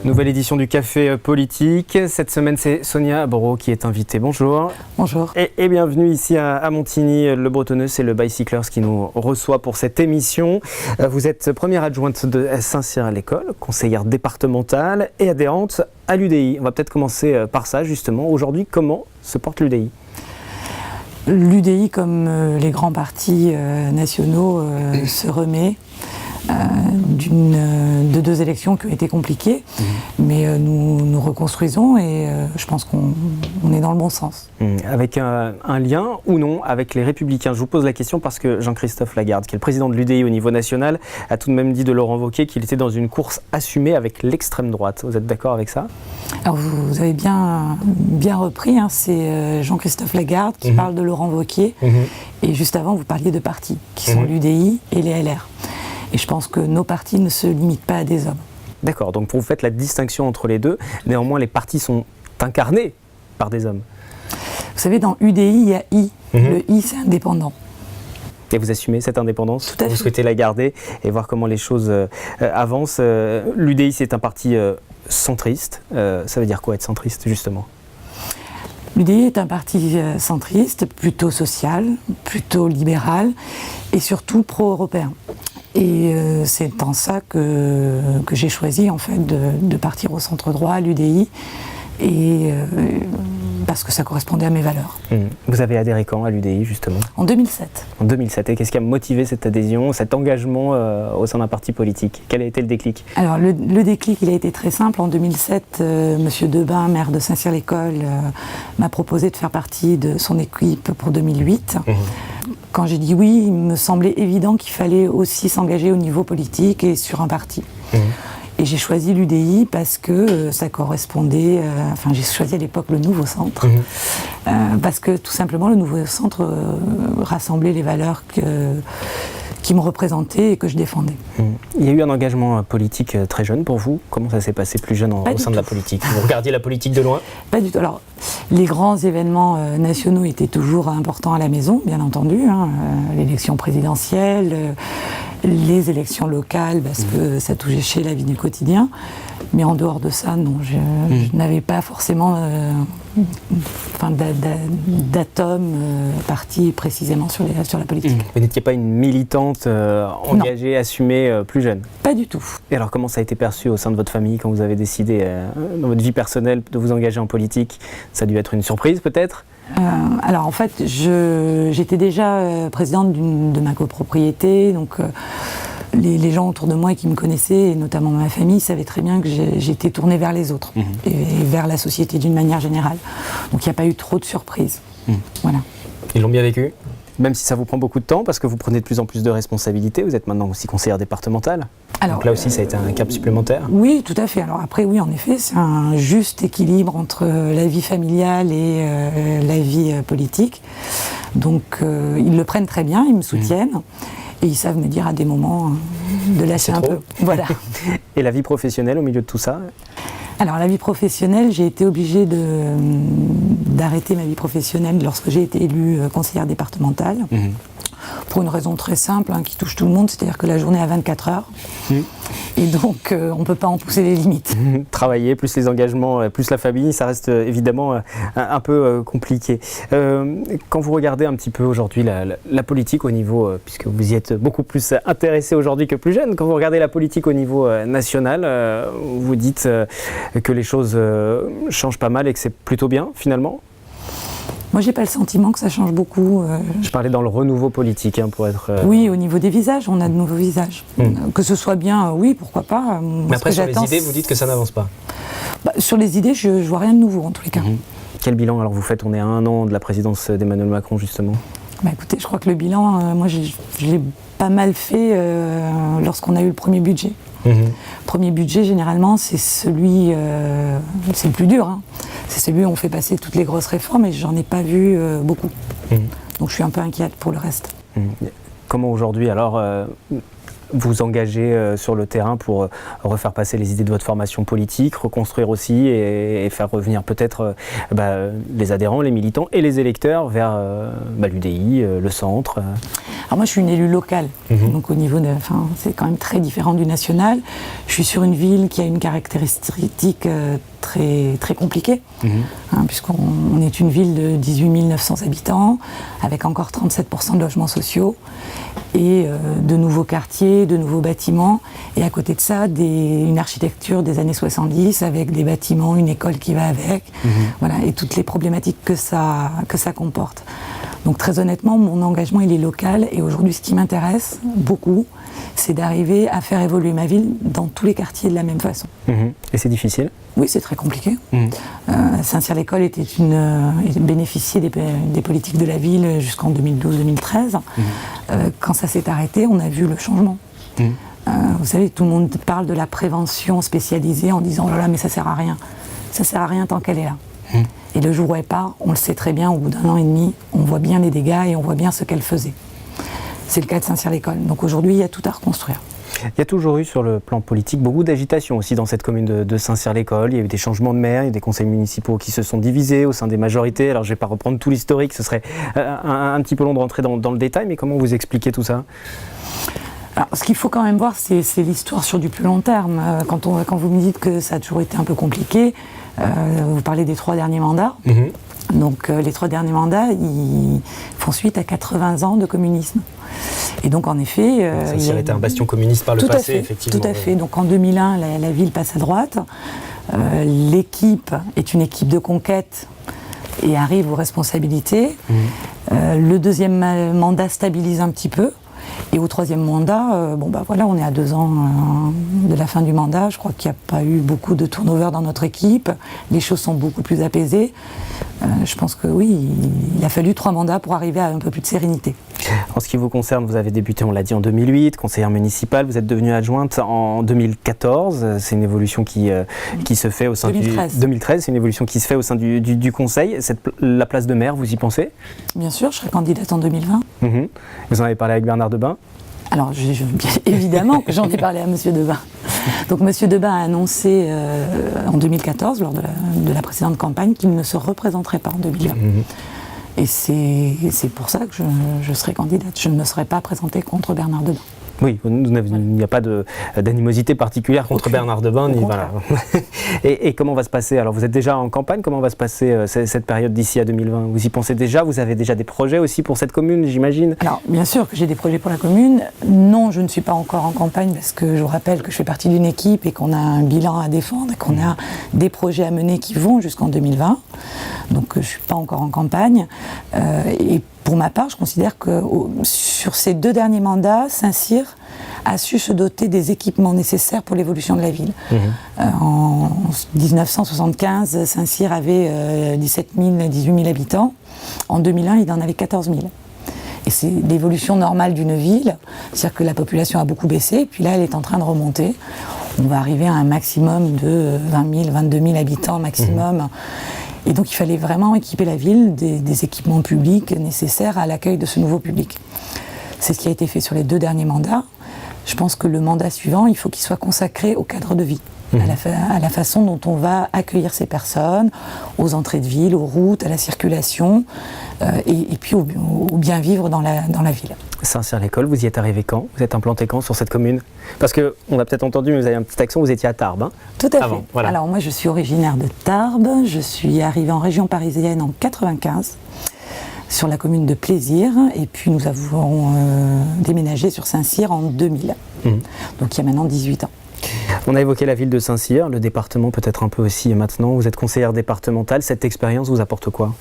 Nouvelle édition du Café Politique. Cette semaine, c'est Sonia Borot qui est invitée. Bonjour. Bonjour. Et bienvenue ici à Montigny. Le Bretonneux, c'est le Bicyclers qui nous reçoit pour cette émission. Vous êtes première adjointe de Saint-Cyr-l'École, conseillère départementale et adhérente à l'UDI. On va peut-être commencer par ça, justement. Aujourd'hui, comment se porte l'UDI ? L'UDI, comme les grands partis nationaux, se remet de deux élections qui ont été compliquées, mais nous reconstruisons et je pense qu'on est dans le bon sens. Avec un lien ou non avec les Républicains? Je vous pose la question parce que Jean-Christophe Lagarde, qui est le président de l'UDI au niveau national, a tout de même dit de Laurent Wauquiez qu'il était dans une course assumée avec l'extrême droite. Vous êtes d'accord avec ça? Alors vous avez bien repris, hein, c'est Jean-Christophe Lagarde qui parle de Laurent Wauquiez, et juste avant vous parliez de partis qui sont l'UDI et les LR. Et je pense que nos partis ne se limitent pas à des hommes. D'accord, donc vous faites la distinction entre les deux. Néanmoins, les partis sont incarnés par des hommes. Vous savez, dans UDI, il y a I. Le I, c'est indépendant. Et vous assumez cette indépendance? Tout à fait. Vous souhaitez la garder et voir comment les choses avancent. L'UDI, c'est un parti centriste. Ça veut dire quoi être centriste, justement? L'UDI est un parti centriste, plutôt social, plutôt libéral et surtout pro-européen. Et c'est en ça que j'ai choisi en fait de partir au centre droit, à l'UDI, et parce que ça correspondait à mes valeurs. Vous avez adhéré quand à l'UDI, justement? En 2007. En 2007. Et qu'est-ce qui a motivé cette adhésion, cet engagement au sein d'un parti politique? Quel a été le déclic? Alors le déclic, il a été très simple. En 2007, Monsieur Debain, maire de Saint-Cyr-l'École, m'a proposé de faire partie de son équipe pour 2008. Quand j'ai dit oui, il me semblait évident qu'il fallait aussi s'engager au niveau politique et sur un parti. Et j'ai choisi l'UDI parce que ça correspondait, j'ai choisi à l'époque le Nouveau Centre, parce que tout simplement le Nouveau Centre rassemblait les valeurs qui me représentaient et que je défendais. Il y a eu un engagement politique très jeune pour vous. Comment ça s'est passé plus jeune au sein de la politique? Vous regardiez la politique de loin? Pas du tout. Alors, les grands événements nationaux étaient toujours importants à la maison, bien entendu. L'élection présidentielle, les élections locales, parce que ça touchait la vie du quotidien. Mais en dehors de ça, non, je n'avais pas forcément d'atome parti précisément sur la politique. Vous n'étiez pas une militante engagée, non, assumée plus jeune? Pas du tout. Et alors comment ça a été perçu au sein de votre famille quand vous avez décidé dans votre vie personnelle de vous engager en politique? Ça a dû être une surprise peut-être? Alors en fait, j'étais déjà présidente de ma copropriété, donc les gens autour de moi qui me connaissaient, et notamment ma famille, savaient très bien que j'étais tournée vers les autres et vers la société d'une manière générale. Donc il n'y a pas eu trop de surprises. Voilà. Ils l'ont bien vécu? Même si ça vous prend beaucoup de temps, parce que vous prenez de plus en plus de responsabilités, vous êtes maintenant aussi conseillère départementale. Alors, donc là aussi, ça a été un cap supplémentaire? Oui, tout à fait. Alors après, oui, en effet, c'est un juste équilibre entre la vie familiale et la vie politique. Donc ils le prennent très bien, ils me soutiennent. Et ils savent me dire à des moments de lâcher un peu. Voilà. Et la vie professionnelle au milieu de tout ça? Alors la vie professionnelle, j'ai été obligée d'arrêter ma vie professionnelle lorsque j'ai été élue conseillère départementale. Pour une raison très simple, qui touche tout le monde, c'est-à-dire que la journée a 24 heures. Et donc on ne peut pas en pousser les limites. Travailler, plus les engagements, plus la famille, ça reste évidemment un peu compliqué. Quand vous regardez un petit peu aujourd'hui la politique au niveau, puisque vous y êtes beaucoup plus intéressé aujourd'hui que plus jeune, quand vous regardez la politique au niveau national, vous dites que les choses changent pas mal et que c'est plutôt bien finalement? Moi, j'ai pas le sentiment que ça change beaucoup. Je parlais dans le renouveau politique, pour être... Oui, au niveau des visages, on a de nouveaux visages. Que ce soit bien, oui, pourquoi pas. Mais après, sur les idées, vous dites que ça n'avance pas? Sur les idées, je vois rien de nouveau, en tous les cas. Quel bilan alors vous faites? On est à 1 an de la présidence d'Emmanuel Macron, justement. Écoutez, je crois que le bilan, moi, je l'ai pas mal fait lorsqu'on a eu le premier budget. Premier budget, généralement, c'est celui, c'est le plus dur. C'est celui où on fait passer toutes les grosses réformes et j'en ai pas vu beaucoup. Donc je suis un peu inquiète pour le reste. Comment aujourd'hui, alors, vous engager sur le terrain pour refaire passer les idées de votre formation politique, reconstruire aussi et faire revenir peut-être les adhérents, les militants et les électeurs vers l'UDI, le centre. Alors moi je suis une élue locale, donc au niveau c'est quand même très différent du national. Je suis sur une ville qui a une caractéristique très, très compliquée, puisqu'on est une ville de 18 900 habitants, avec encore 37% de logements sociaux, et de nouveaux quartiers, de nouveaux bâtiments, et à côté de ça, une architecture des années 70, avec des bâtiments, une école qui va avec, voilà, et toutes les problématiques que ça comporte. Donc très honnêtement, mon engagement il est local, et aujourd'hui ce qui m'intéresse beaucoup, c'est d'arriver à faire évoluer ma ville dans tous les quartiers de la même façon. Et c'est difficile ? Oui, c'est très compliqué. Saint-Cyr-l'École bénéficiait des politiques de la ville jusqu'en 2012-2013. Quand ça s'est arrêté, on a vu le changement. Vous savez, tout le monde parle de la prévention spécialisée en disant « Oh là là, mais ça sert à rien ». Ça sert à rien tant qu'elle est là. Et le jour où elle part, on le sait très bien, au bout d'1 an et demi, on voit bien les dégâts et on voit bien ce qu'elle faisait. C'est le cas de Saint-Cyr-l'École. Donc aujourd'hui, il y a tout à reconstruire. Il y a toujours eu sur le plan politique beaucoup d'agitation aussi dans cette commune de Saint-Cyr-l'École. Il y a eu des changements de maire, il y a eu des conseils municipaux qui se sont divisés au sein des majorités. Alors je ne vais pas reprendre tout l'historique, ce serait un petit peu long de rentrer dans le détail, mais comment vous expliquez tout ça ? Alors, ce qu'il faut quand même voir, c'est l'histoire sur du plus long terme. Quand vous me dites que ça a toujours été un peu compliqué, vous parlez des 3 derniers mandats. Donc les 3 derniers mandats, ils font suite à 80 ans de communisme. Et donc en effet... Saint-Cyr était un bastion communiste par le passé, effectivement. Tout à fait. Donc en 2001, la ville passe à droite. L'équipe est une équipe de conquête et arrive aux responsabilités. Le 2e mandat stabilise un petit peu. Et au 3e mandat, on est à 2 ans de la fin du mandat. Je crois qu'il n'y a pas eu beaucoup de turnover dans notre équipe. Les choses sont beaucoup plus apaisées. Je pense que oui, il a fallu 3 mandats pour arriver à un peu plus de sérénité. En ce qui vous concerne, vous avez débuté, on l'a dit, en 2008, conseillère municipale. Vous êtes devenue adjointe en 2014. C'est une évolution qui se fait au sein 2013, c'est une évolution qui se fait au sein du conseil. La place de maire, vous y pensez ? Bien sûr, je serai candidate en 2020. Vous en avez parlé avec Bernard Debain ? Alors, bien évidemment que j'en ai parlé à M. Debain. Donc, M. Debain a annoncé en 2014, lors de la précédente campagne, qu'il ne se représenterait pas en 2020. Et c'est pour ça que je serai candidate. Je ne me serai pas présentée contre Bernard Debain. Oui, il n'y a pas d'animosité particulière contre Bernard Debain. Voilà. Et comment va se passer, alors vous êtes déjà en campagne, comment va se passer cette période d'ici à 2020 ? Vous y pensez déjà ? Vous avez déjà des projets aussi pour cette commune, j'imagine ? Alors, bien sûr que j'ai des projets pour la commune. Non, je ne suis pas encore en campagne parce que je vous rappelle que je fais partie d'une équipe et qu'on a un bilan à défendre et qu'on a des projets à mener qui vont jusqu'en 2020. Donc, je ne suis pas encore en campagne. Et pour ma part, je considère que sur ces 2 derniers mandats, Saint-Cyr a su se doter des équipements nécessaires pour l'évolution de la ville. En 1975, Saint-Cyr avait 17 000, 18 000 habitants. En 2001, il en avait 14 000. Et c'est l'évolution normale d'une ville, c'est-à-dire que la population a beaucoup baissé, et puis là, elle est en train de remonter. On va arriver à un maximum de 20 000, 22 000 habitants maximum. Et donc, il fallait vraiment équiper la ville des équipements publics nécessaires à l'accueil de ce nouveau public. C'est ce qui a été fait sur les 2 derniers mandats. Je pense que le mandat suivant, il faut qu'il soit consacré au cadre de vie, à la façon dont on va accueillir ces personnes, aux entrées de ville, aux routes, à la circulation, et puis au bien vivre dans la ville. Saint-Cyr-l'École, vous y êtes arrivé quand ? Vous êtes implanté quand sur cette commune ? Parce qu'on a peut-être entendu, mais vous avez un petit accent, vous étiez à Tarbes. Hein, tout à fait. Voilà. Alors moi, je suis originaire de Tarbes. Je suis arrivée en région parisienne en 1995. Sur la commune de Plaisir, et puis nous avons déménagé sur Saint-Cyr en 2000, donc il y a maintenant 18 ans. On a évoqué la ville de Saint-Cyr, le département peut-être un peu aussi maintenant, vous êtes conseillère départementale, cette expérience vous apporte quoi ?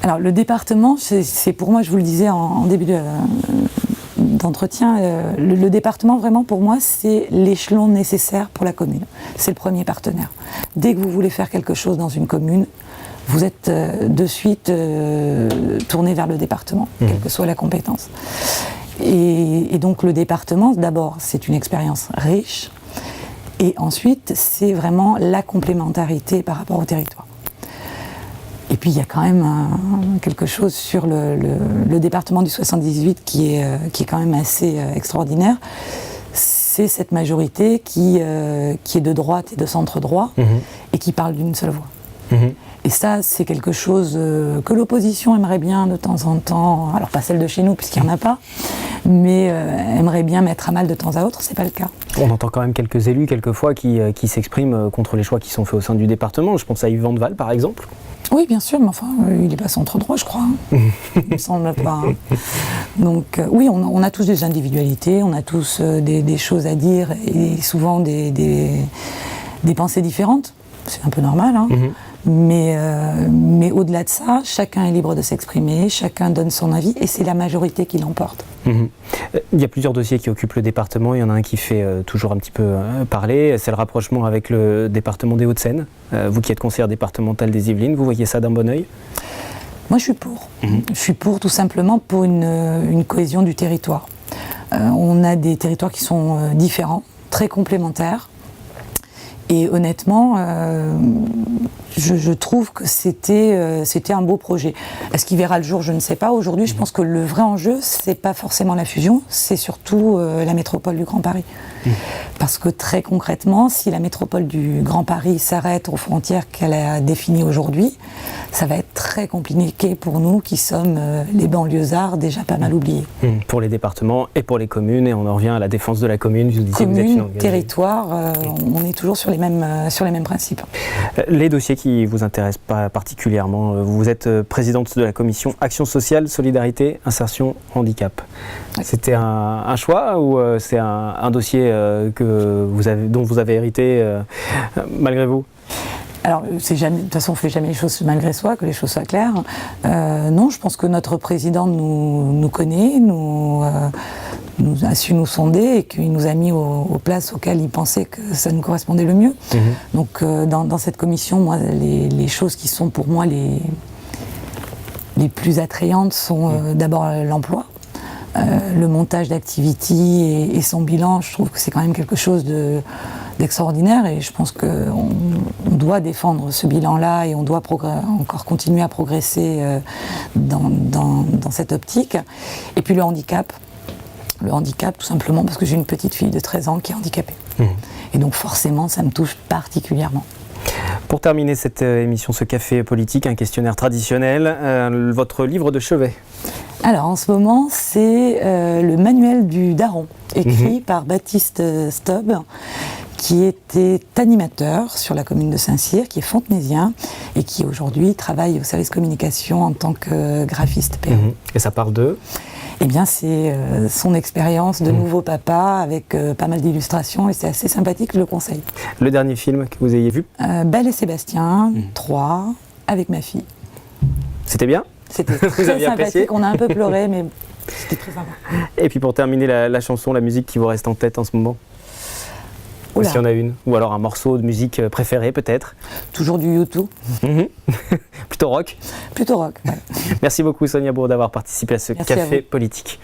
Alors le département, c'est pour moi, je vous le disais en début d'entretien, le département vraiment pour moi c'est l'échelon nécessaire pour la commune, c'est le premier partenaire. Dès que vous voulez faire quelque chose dans une commune, vous êtes de suite tourné vers le département, quelle que soit la compétence. Et donc le département, d'abord, c'est une expérience riche, et ensuite, c'est vraiment la complémentarité par rapport au territoire. Et puis il y a quand même quelque chose sur le département du 78 qui est quand même assez extraordinaire. C'est cette majorité qui est de droite et de centre droit et qui parle d'une seule voix. Et ça, c'est quelque chose que l'opposition aimerait bien de temps en temps, alors pas celle de chez nous puisqu'il n'y en a pas, mais aimerait bien mettre à mal de temps à autre, c'est pas le cas. On entend quand même quelques élus, quelquefois, qui s'expriment contre les choix qui sont faits au sein du département. Je pense à Yves Vandeval, par exemple. Oui, bien sûr, mais enfin, il n'est pas centre droit, je crois. Il ne me semble pas. Donc, oui, on a tous des individualités, on a tous des choses à dire et souvent des pensées différentes. C'est un peu normal, hein. Mais au-delà de ça, chacun est libre de s'exprimer, chacun donne son avis et c'est la majorité qui l'emporte. Il y a plusieurs dossiers qui occupent le département, il y en a un qui fait toujours un petit peu parler, c'est le rapprochement avec le département des Hauts-de-Seine. Vous qui êtes conseillère départementale des Yvelines, vous voyez ça d'un bon œil? Moi je suis pour. Je suis pour tout simplement pour une cohésion du territoire. On a des territoires qui sont différents, très complémentaires. Et honnêtement, je trouve que c'était un beau projet. Est-ce qu'il verra le jour? Je ne sais pas. Aujourd'hui, je pense que le vrai enjeu, c'est pas forcément la fusion, c'est surtout la métropole du Grand Paris. Parce que très concrètement, si la métropole du Grand Paris s'arrête aux frontières qu'elle a définies aujourd'hui, ça va être très compliqué pour nous qui sommes les banlieusards déjà pas mal oubliés. Pour les départements et pour les communes, et on en revient à la défense de la commune. Vous disiez, vous êtes une engagée. Territoire, on est toujours sur les mêmes principes. Les dossiers qui vous intéressent pas particulièrement, vous êtes présidente de la commission Action sociale, solidarité, insertion, handicap. Oui. C'était un choix ou c'est un dossier dont vous avez hérité malgré vous? Alors, de toute façon, on ne fait jamais les choses malgré soi, que les choses soient claires. Non, je pense que notre président nous connaît, nous a su nous sonder et qu'il nous a mis aux places auxquelles il pensait que ça nous correspondait le mieux. Donc, dans cette commission, moi, les choses qui sont pour moi les plus attrayantes sont d'abord l'emploi. Le montage d'Activity et son bilan, je trouve que c'est quand même quelque chose d'extraordinaire et je pense qu'on doit défendre ce bilan-là et on doit encore continuer à progresser dans cette optique. Et puis le handicap, tout simplement parce que j'ai une petite fille de 13 ans qui est handicapée. Et donc forcément, ça me touche particulièrement. Pour terminer cette émission, ce café politique, un questionnaire traditionnel, votre livre de chevet. Alors en ce moment, c'est le manuel du daron, écrit par Baptiste Stob, qui était animateur sur la commune de Saint-Cyr, qui est fontenaisien et qui aujourd'hui travaille au service communication en tant que graphiste PO. Et ça parle de? Eh bien, c'est son expérience de nouveau papa avec pas mal d'illustrations et c'est assez sympathique, je le conseille. Le dernier film que vous ayez vu? Belle et Sébastien, 3, avec ma fille. C'était bien? C'était très sympathique, apprécié. On a un peu pleuré, mais c'était très sympa. Et puis pour terminer, la chanson, la musique qui vous reste en tête en ce moment? S'il y en a une, ou alors un morceau de musique préféré peut-être? Toujours du U2. Plutôt rock? Plutôt rock, ouais. Merci beaucoup Sonia Bourg d'avoir participé à ce café politique.